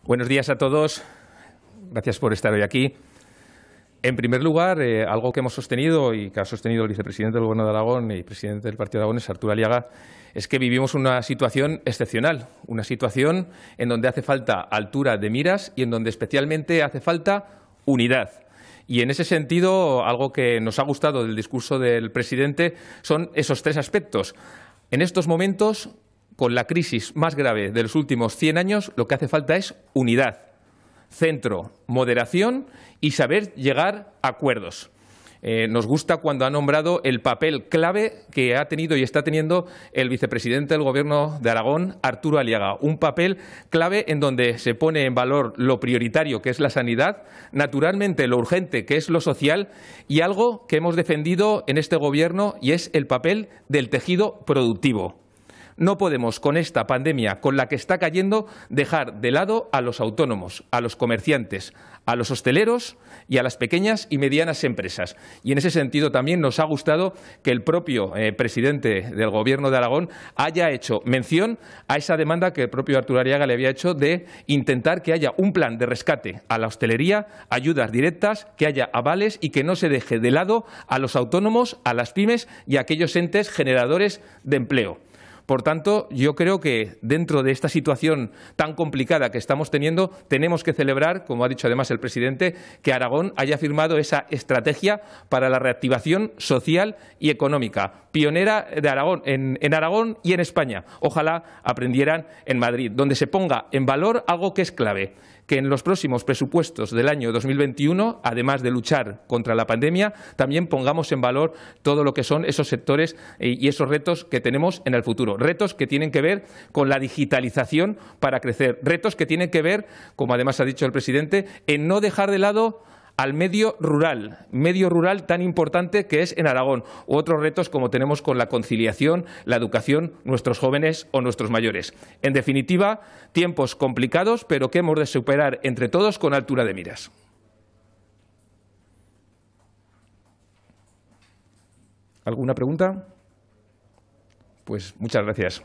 Buenos días a todos. Gracias por estar hoy aquí. En primer lugar, algo que hemos sostenido y que ha sostenido el vicepresidente del Gobierno de Aragón y presidente del Partido de Aragón, Arturo Aliaga, es que vivimos una situación excepcional, una situación en donde hace falta altura de miras y en donde especialmente hace falta unidad. Y en ese sentido, algo que nos ha gustado del discurso del presidente son esos tres aspectos. En estos momentos, con la crisis más grave de los últimos 100 años, lo que hace falta es unidad, centro, moderación y saber llegar a acuerdos. Nos gusta cuando ha nombrado el papel clave que ha tenido y está teniendo el vicepresidente del Gobierno de Aragón, Arturo Aliaga. Un papel clave en donde se pone en valor lo prioritario, que es la sanidad, naturalmente lo urgente, que es lo social, y algo que hemos defendido en este Gobierno, y es el papel del tejido productivo. No podemos, con esta pandemia, con la que está cayendo, dejar de lado a los autónomos, a los comerciantes, a los hosteleros y a las pequeñas y medianas empresas. Y en ese sentido también nos ha gustado que el propio presidente del Gobierno de Aragón haya hecho mención a esa demanda que el propio Arturo Aliaga le había hecho de intentar que haya un plan de rescate a la hostelería, ayudas directas, que haya avales y que no se deje de lado a los autónomos, a las pymes y a aquellos entes generadores de empleo. Por tanto, yo creo que dentro de esta situación tan complicada que estamos teniendo, tenemos que celebrar, como ha dicho además el presidente, que Aragón haya firmado esa estrategia para la reactivación social y económica, pionera de Aragón, en Aragón y en España. Ojalá aprendieran en Madrid, donde se ponga en valor algo que es clave, que en los próximos presupuestos del año 2021, además de luchar contra la pandemia, también pongamos en valor todo lo que son esos sectores y esos retos que tenemos en el futuro. Retos que tienen que ver con la digitalización para crecer. Retos que tienen que ver, como además ha dicho el presidente, en no dejar de lado al medio rural tan importante que es en Aragón, u otros retos como tenemos con la conciliación, la educación, nuestros jóvenes o nuestros mayores. En definitiva, tiempos complicados, pero que hemos de superar entre todos con altura de miras. ¿Alguna pregunta? Pues muchas gracias.